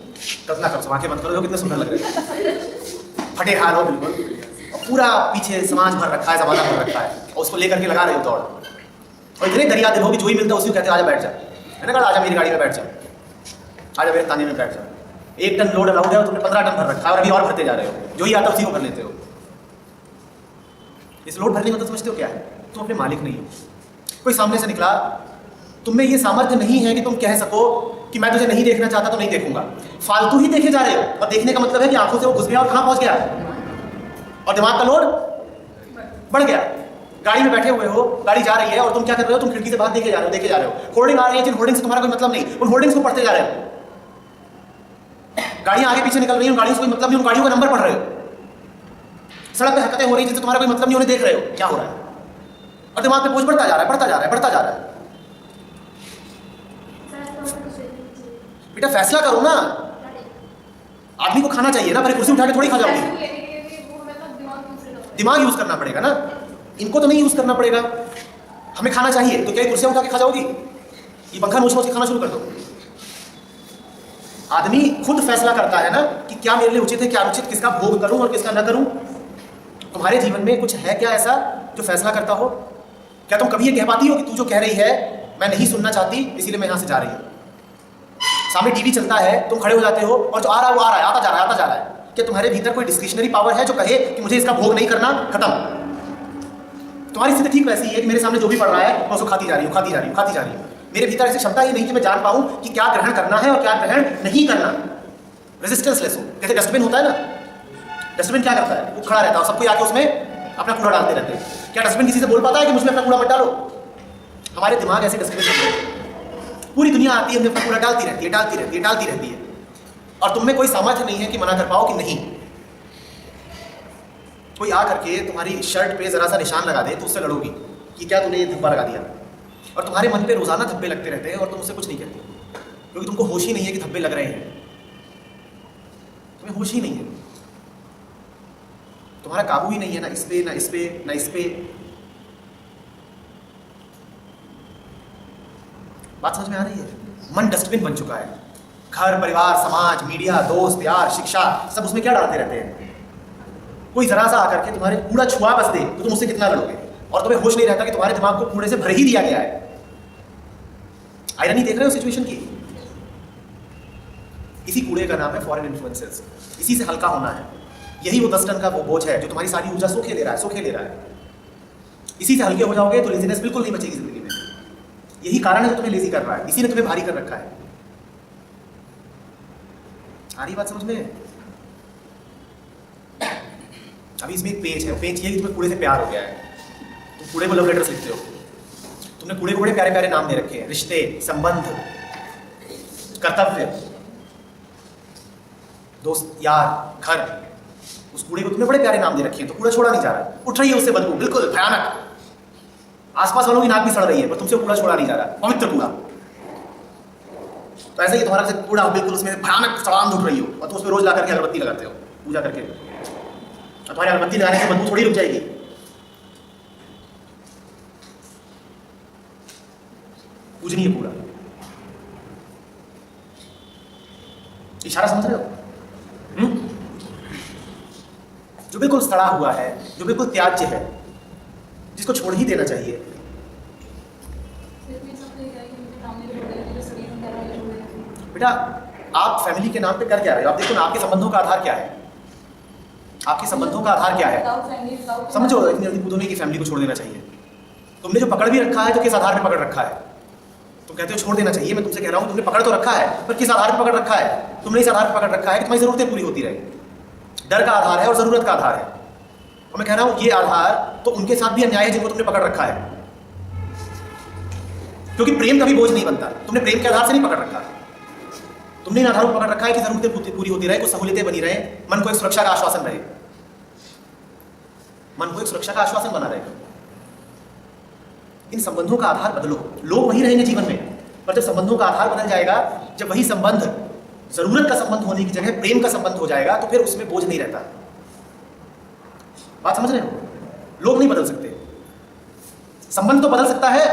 कल्पना करो, आंखें बंद करो, कितने सुंदर लग रहे हो, फटे हाल हो बिल्कुल, और पूरा पीछे समाज भर रखा है, जमाना भर रखा है, और उसको लेकर के लगा रहे हो दौड़। और इतने दरिया दिल हो कि जो ही मिलता है उसी को कहते हैं आजा बैठ जा, है ना, कहा आजा मेरी गाड़ी में बैठ जा, आजा मेरे तांगे में बैठ जा। 1 टन लोड अलाउड है और तुमने 15 टन भर रखा है और अभी और भरते जा रहे हो, जो ही आता है उसी को भर लेते हो। इस लोड भरने में तो समझते हो क्या है, तुम अपने मालिक नहीं हो। कोई सामने से निकला, तुम में ये सामर्थ्य नहीं है कि तुम कह सको कि मैं तुझे नहीं देखना चाहता तो नहीं देखूंगा। फालतू ही देखे जा रहे हो, और देखने का मतलब है कि आंखों से वो घुस गया और कहां पहुंच गया, और दिमाग का लोड बढ़ गया। गाड़ी में बैठे हुए हो, गाड़ी जा रही है और तुम क्या कर रहे हो, तुम खिड़की से बाहर देखे जा रहे हो, होर्डिंग आ रही है, जिन होर्डिंग से तुम्हारा कोई मतलब नहीं, उन होर्डिंग्स को पढ़ते जा रहे हो। गाड़ियां आगे पीछे निकल रही हैं, उन गाड़ियों से कोई मतलब नहीं, उन गाड़ियों का नंबर पढ़ रहे हो। सड़क पे हरकतें हो रही हैं जिनसे तुम्हारा कोई मतलब नहीं, उन्हें देख रहे हो क्या हो रहा है, और दिमाग पे बोझ बढ़ता जा रहा है, बढ़ता जा रहा है, बढ़ता जा रहा है। बेटा फैसला करो ना, आदमी को खाना चाहिए ना, पर कुर्सी उठा के थोड़ी खा जाओगी, दिमाग यूज करना पड़ेगा ना, इनको तो नहीं यूज करना पड़ेगा। हमें खाना चाहिए तो क्या कुर्सियां उठा के खा जाओगी, ये पंखा नोच नोच के खाना शुरू कर दो। आदमी खुद फैसला करता है ना कि क्या मेरे लिए उचित है, क्या अनुचित, किसका भोग करूं और किसका न करूं। तुम्हारे जीवन में कुछ है क्या ऐसा जो फैसला करता हो? क्या तुम कभी ये कह पाती हो कि तू जो कह रही है मैं नहीं सुनना चाहती, इसीलिए मैं यहां से जा रही हूं? सामने टीवी चलता है, तुम खड़े हो जाते हो और जो आ रहा है वो आ रहा है, आता जा रहा है, आता जा रहा है। क्या तुम्हारे भीतर कोई डिस्क्रिशनरी पावर है जो कहे कि मुझे इसका भोग नहीं करना, खत्म? तुम्हारी स्थिति ठीक वैसी है कि मेरे सामने जो भी पड़ रहा है मैं उसको खाती जा रही हूँ, खाती जा रही हूँ, खाती जा रही हूँ। मेरे भीतर ऐसी क्षमता ही नहीं कि मैं जान पाऊं कि क्या ग्रहण करना है और क्या ग्रहण नहीं करना। रेजिस्टेंस लेस हो, जैसे डस्टबिन होता है ना, डस्टबिन क्या करता है, वो खड़ा रहता है, सबको आके उसमें अपना कूड़ा डालते रहते हैं। क्या डस्टबिन किसी से बोल पाता है कि मुझमें अपना कूड़ा मत डालो? हमारे दिमाग ऐसे डस्टबिन है, पूरी दुनिया आती है, हमें अपना कूड़ा डालती रहती है, डालती रहती है, डालती रहती है, और तुम में कोई सामर्थ्य नहीं है कि मना कर पाओ कि नहीं। कोई आ करके तुम्हारी शर्ट पे जरा सा निशान लगा दे तो उससे लड़ोगी कि क्या तूने ये धब्बा लगा दिया, और तुम्हारे मन पे रोजाना धब्बे लगते रहते हैं और तुम उससे कुछ नहीं कहते, क्योंकि तुमको होश ही नहीं है कि धब्बे लग रहे हैं, तुम्हें होश ही नहीं है, तुम्हारा काबू ही नहीं है ना इस पे, ना इस पे, ना इस पे। बात समझ में आ रही है? मन डस्टबिन बन चुका है, घर परिवार समाज मीडिया दोस्त यार शिक्षा सब उसमें क्या डालते रहते हैं। कोई जरा सा आकर के तुम्हारे कूड़ा छुआ बस दे तो तुम उससे कितना लड़ोगे, और तुम्हें होश नहीं रहता कि तुम्हारे दिमाग को कूड़े से भर ही दिया गया है। आयरनी देख रहे हो सिचुएशन की? इसी कूड़े का नाम है फॉरेन इन्फ्लुएंसेस, इसी से हल्का होना है। यही वो 10 टन का वो बोझ है जो तुम्हारी सारी ऊर्जा सोखे ले रहा है, सोखे ले रहा है। इसी से हल्के हो जाओगे तो लेजीनेस बिल्कुल नहीं बचेगी जिंदगी में। यही कारण है जो तुम्हें लेजी कर रहा है, इसी ने तुम्हें भारी कर रखा है। आ रही बात समझ में? अभी इसमें एक पेज है, पेज ये है कि तुम्हें कूड़े से प्यार हो गया है, तुम कूड़े को लव लेटर्स लिखते हो, तुमने कूड़े को बड़े प्यारे प्यारे नाम दे रखे हैं, रिश्ते, संबंध, कर्तव्य, दोस्त, यार, घर। उस कूड़े को तुमने बड़े प्यारे नाम दे रखे हैं, तो कूड़ा छोड़ा नहीं जा रहा, उठ रही है उससे बदबू बिल्कुल भयानक, आसपास वालों की नाक भी सड़ रही है, पर तुमसे कूड़ा छोड़ा नहीं जा रहा, पवित्र कूड़ा। तो ऐसे ही तुम्हारा से कूड़ा बिल्कुल उसमें भयानक सड़ान उठ रही हो, और तुम उसमें रोज ला करके अगरबत्ती लगाते हो पूजा करके, और तुम्हारी अगरबत्ती लगाने से बदबू थोड़ी रुक जाएगी। पूजनीय कूड़ा, इशारा समझ रहे हो? जो बिल्कुल सड़ा हुआ है, जो बिल्कुल त्याज्य है, जिसको छोड़ ही देना चाहिए। बेटा आप फैमिली के नाम पे कर क्या रहे हो? आप देखो ना, आपके संबंधों का आधार क्या है? आपके संबंधों का आधार क्या है? समझो, इतनी जल्दी कूदो नहीं कि फैमिली को छोड़ देना चाहिए। तुमने जो पकड़ भी रखा है तो किस आधार पे पकड़ रखा है? तुम कहते हो छोड़ देना चाहिए, मैं तुमसे कह रहा हूँ तुमने पकड़ तो रखा है, पर किस आधार पर पकड़ रखा है? तुमने इस आधार पर पकड़ रखा है कि तुम्हारी जरूरतें पूरी होती रहे। डर का आधार है और जरूरत का आधार है। और मैं कह रहा हूँ ये आधार तो उनके साथ भी अन्याय है जिनको तुमने पकड़ रखा है, क्योंकि प्रेम कभी बोझ नहीं बनता। तुमने प्रेम के आधार से नहीं पकड़ रखा, तुमने इन आधारों पर पकड़ रखा है कि जरूरतें पूरी होती रहे, कुछ सहूलियतें बनी रहे, मन को एक सुरक्षा का आश्वासन रहे, मन को एक सुरक्षा का आश्वासन बना रहे। इन संबंधों का आधार बदलो, लोग वही रहेंगे जीवन में, पर जब संबंधों का आधार बदल जाएगा, जब वही संबंध जरूरत का संबंध होने की जगह प्रेम का संबंध हो जाएगा, तो फिर उसमें बोझ नहीं रहता। बात समझ रहे हो? लोग नहीं बदल सकते, संबंध तो बदल सकता है।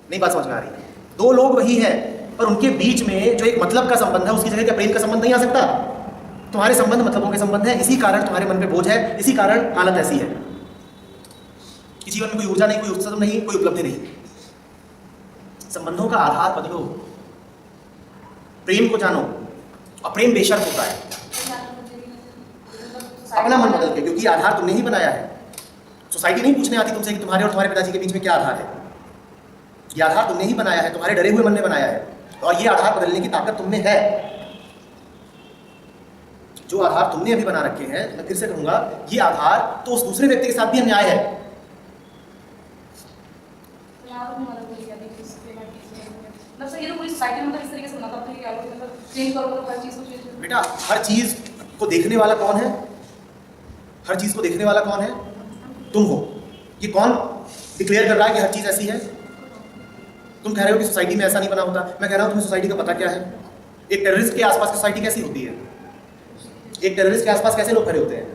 नहीं बात समझ में आ रही? दो लोग वही है, पर उनके बीच में जो एक मतलब का संबंध है उसकी जगह क्या प्रेम का संबंध नहीं आ सकता? तुम्हारे संबंध मतलबों के संबंध है, इसी कारण तुम्हारे मन पे बोझ है, इसी कारण हालत ऐसी है कि जीवन में कोई ऊर्जा नहीं, कोई उत्साह नहीं, कोई उपलब्धि नहीं। संबंधों का आधार बदलो, प्रेम को जानो, और प्रेम बेशर्त होता है अपना मन बदल के, क्योंकि आधार तुमने ही बनाया है। सोसाइटी नहीं पूछने आती तुमसे कि तुम्हारे और तुम्हारे पिताजी के बीच में क्या आधार है। ये आधार तुमने ही बनाया है, तुम्हारे डरे हुए मन ने बनाया है, और ये आधार बदलने की ताकत तुमने है। जो आधार तुमने अभी बना रखे हैं, मैं फिर से कहूंगा, ये आधार तो उस दूसरे व्यक्ति के साथ भी अन्याय है। बेटा हर चीज को देखने वाला कौन है? हर चीज को देखने वाला कौन है? तुम हो। ये कौन डिक्लेयर कर रहा है कि हर चीज ऐसी है? तुम कह रहे हो कि सोसाइटी में ऐसा नहीं बना होता, मैं कह रहा हूं तुम्हें सोसाइटी का पता क्या है? एक टेररिस्ट के आसपास की सोसाइटी कैसी होती है? एक टेररिस्ट के आसपास कैसे लोग खड़े होते हैं?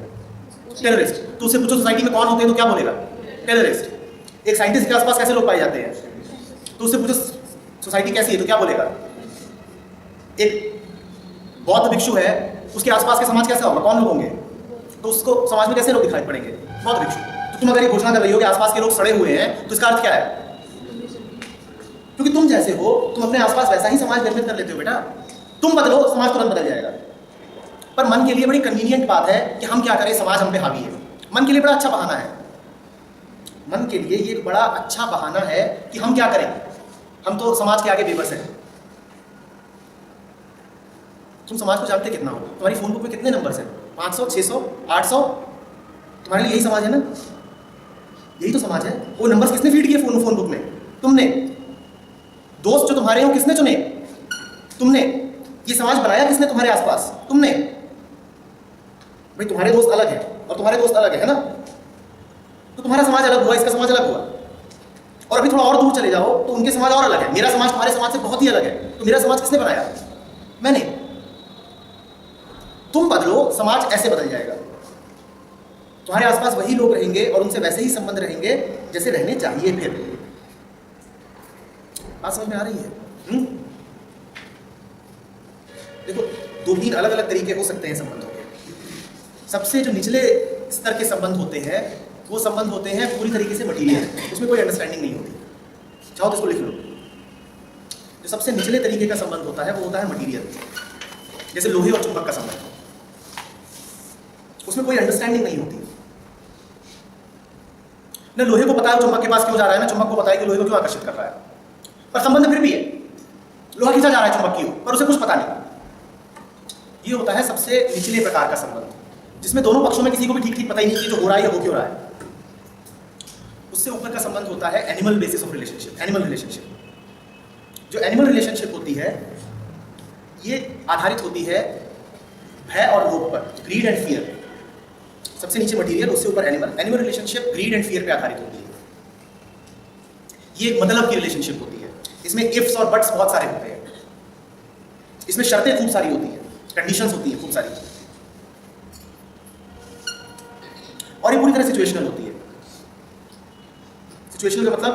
टेररिस्ट। तो उससे पूछो सोसाइटी में कौन होते हैं तो क्या बोलेगा? टेररिस्ट। एक साइंटिस्ट के आसपास कैसे लोग पाए जाते हैं? तो उससे पूछो सोसाइटी कैसी है तो क्या बोलेगा? एक बौद्ध भिक्षु है, उसके आसपास के समाज कैसा होगा? कौन लोग होंगे? तो उसको समाज में कैसे लोग दिखाई पड़ेंगे? बौद्ध भिक्षु। तो तुम अगर ये घोषणा कर रही हो कि आसपास के लोग सड़े हुए हैं, तो इसका अर्थ क्या है? क्योंकि तुम जैसे हो, तुम अपने आसपास वैसा ही समाज निर्मित कर लेते हो। बेटा तुम बदलो, समाज तुरंत बदल जाएगा। पर मन के लिए बड़ी कन्वीनियंट बात है कि हम क्या करें, समाज हम पे हावी है। मन के लिए बड़ा अच्छा बहाना है, मन के लिए ये बड़ा अच्छा बहाना है कि हम क्या करें, हम तो समाज के आगे बेबस हैं। तुम समाज को जानते कितना हो? तुम्हारी फोन बुक में कितने नंबर्स हैं? 500, 600, 800? तुम्हारे लिए यही समाज है ना? यही तो समाज है। वो नंबर्स किसने फीड किए फोन बुक में? तुमने। दोस्त जो तुम्हारे हो किसने चुने? तुमने। ये समाज बनाया किसने तुम्हारे आसपास? तुमने। भाई तुम्हारे दोस्त अलग है और तुम्हारे दोस्त अलग है ना? तो तुम्हारा समाज अलग हुआ, इसका समाज अलग हुआ। और अभी थोड़ा और दूर चले जाओ तो उनके समाज और अलग है। मेरा समाज तुम्हारे समाज से बहुत ही अलग है। तो मेरा समाज किसने बनाया? मैंने। तुम बदलो, समाज ऐसे बदल जाएगा। तुम्हारे आसपास वही लोग रहेंगे और उनसे वैसे ही संबंध रहेंगे जैसे रहने चाहिए। फिर बात समझ में आ रही है? देखो 2-3 अलग अलग तरीके हो सकते हैं संबंधों के। सबसे जो निचले स्तर के संबंध होते हैं वो संबंध होते हैं पूरी तरीके से मटीरियल, उसमें कोई अंडरस्टैंडिंग नहीं होती। चाहो तो इसको लिख लो। जो सबसे निचले तरीके का संबंध होता है वो होता है मटीरियल, जैसे लोहे और चुंबक का संबंध। उसमें कोई अंडरस्टैंडिंग नहीं होती। न लोहे को पता है चुंबक के पास क्यों जा रहा है, ना चुंबक को पता है कि लोहे को क्यों आकर्षित कर रहा है, पर संबंध फिर भी है। लोहा खींचा जा रहा है चुंबक की ओर, पर उसे कुछ पता नहीं। ये होता है सबसे निचले प्रकार का संबंध, जिसमें दोनों पक्षों में किसी को भी ठीक ठीक पता ही नहीं कि जो हो रहा है या हो क्यों रहा है। उससे ऊपर का संबंध होता है animal basis of relationship, animal relationship. जो एनिमल रिलेशनशिप होती है ये आधारित होती है भय और लोभ पर, ग्रीड एंड फियर। सबसे नीचे मटीरियल, उससे ऊपर animal. Animal relationship grid and fear पे आधारित होती है। ये एक मतलब की रिलेशनशिप होती है। इसमें इफ्स और बट्स बहुत सारे होते हैं। इसमें शर्तें खूब सारी होती हैं, कंडीशंस होती हैं खूब सारी, और ये पूरी तरह सिचुएशनल होती है। सिचुएशनल का मतलब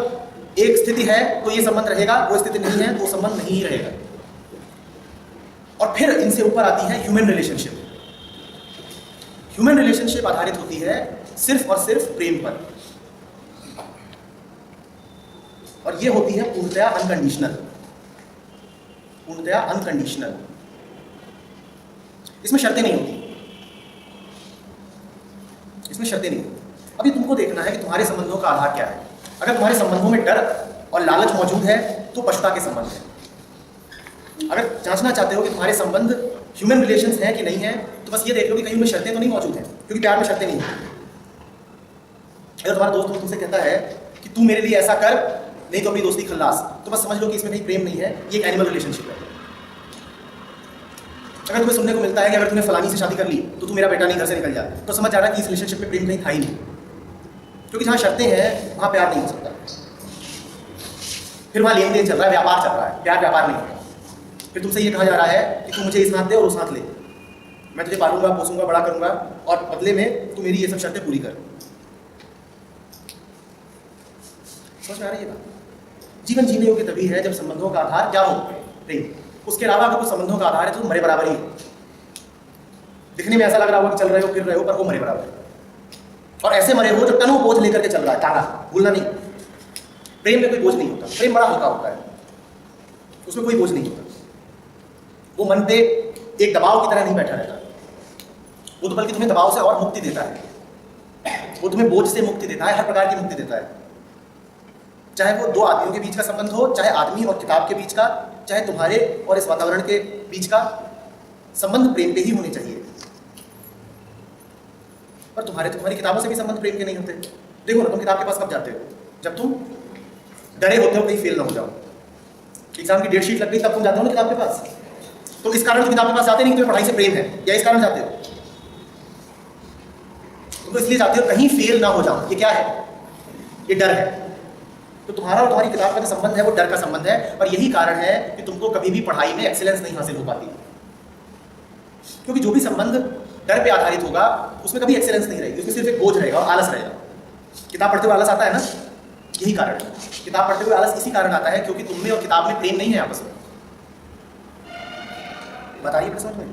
एक स्थिति है तो ये संबंध रहेगा, वो स्थिति नहीं है तो संबंध नहीं रहेगा। और फिर इनसे ऊपर आती है ह्यूमन रिलेशनशिप। ह्यूमन रिलेशनशिप आधारित होती है सिर्फ और सिर्फ प्रेम पर, और ये होती है पूर्णतया अनकंडीशनल। पूर्णतया अनकंडीशनल, इसमें शर्तें नहीं होती। इसमें शर्तें नहीं होती। अभी तुमको देखना है कि तुम्हारे संबंधों का आधार क्या है। अगर तुम्हारे संबंधों में डर और लालच मौजूद है तो पशुता के संबंध है। अगर जांचना चाहते हो कि तुम्हारे संबंध ह्यूमन रिलेशंस हैं कि नहीं है, तो बस ये देख लो कि कहीं उनमें शर्तें तो नहीं मौजूद हैं, क्योंकि प्यार में शर्तें नहीं होती। अगर तुम्हारा दोस्त तुमसे कहता है कि तू मेरे लिए ऐसा कर, नहीं तो अपनी दोस्ती खल्लास, तो बस समझ लो कि इसमें कहीं प्रेम नहीं है, ये एक एनिमल रिलेशनशिप है। अगर तुम्हें सुनने को मिलता है कि अगर तुमने फलानी से शादी कर ली तो तू मेरा बेटा नहीं, घर से निकल जा, तो समझ जा रहा है कि इस रिलेशनशिप में प्रेम कहीं था ही नहीं, क्योंकि जहाँ शर्तें हैं वहाँ प्यार नहीं हो सकता। फिर वहाँ लेन देन चल रहा है, व्यापार चल रहा है, प्यार व्यापार नहीं है। फिर तुमसे ये कहा जा रहा है कि तू मुझे इस हाथ दे और उस हाथ ले, मैं तुझे पालूंगा, पोसूंगा, बड़ा करूंगा और बदले में तू मेरी ये सब शर्तें पूरी कर। समझ में आ रही है बात? जीवन जीने योग्य तभी है जब संबंधों का आधार क्या हो? प्रेम। उसके अलावा अगर कुछ संबंधों का आधार है तो तुम मरे बराबर ही हो। दिखने में ऐसा लग रहा होगा कि चल रहे हो, फिर रहे हो, पर वो मरे बराबर है। और ऐसे मरे हो जो टनों बोझ लेकर के चल रहा है, टांगा, भूलना नहीं। प्रेम में कोई बोझ नहीं होता, प्रेम बड़ा हल्का होता है, उसमें कोई बोझ नहीं होता। वो मन पे एक दबाव की तरह नहीं बैठा रहता, वो तो बल्कि तुम्हें दबाव से और मुक्ति देता है। वो तुम्हें बोझ से मुक्ति देता है, हर प्रकार की मुक्ति देता है। चाहे वो दो आदमियों के बीच का संबंध हो, चाहे आदमी और किताब के बीच का, चाहे तुम्हारे और इस वातावरण के बीच का संबंध प्रेम पे ही होने चाहिए। पर तुम्हारी किताबों से भी संबंध प्रेम के नहीं होते। देखो ना, तुम किताब के पास कब जाते हो? जब तुम डरे होते हो कहीं फेल ना हो जाओ। एग्जाम की डेट शीट लग गई तब तुम जाते हो ना किताब के पास। तो इस कारण तुम किताब के पास जाते नहीं, तुम्हें पढ़ाई से प्रेम है, या इस कारण जाते हो? तुम तो इसलिए जाते हो कहीं फेल ना हो जाओ। ये क्या है? ये डर है। तो तुम्हारा और तुम्हारी किताब का जो संबंध है वो डर का संबंध है, और यही कारण है कि तुमको कभी भी पढ़ाई में एक्सीलेंस नहीं हासिल हो पाती। क्योंकि जो भी संबंध डर पे आधारित होगा उसमें कभी एक्सीलेंस नहीं रहेगी, उसमें सिर्फ एक बोझ रहेगा और आलस रहेगा। किताब पढ़ते हुए आलस आता है ना, यही कारण है। किताब पढ़ते हुए आलस इसी कारण आता है क्योंकि तुम में और किताब में प्रेम नहीं है आपस में। बताइए समझ में?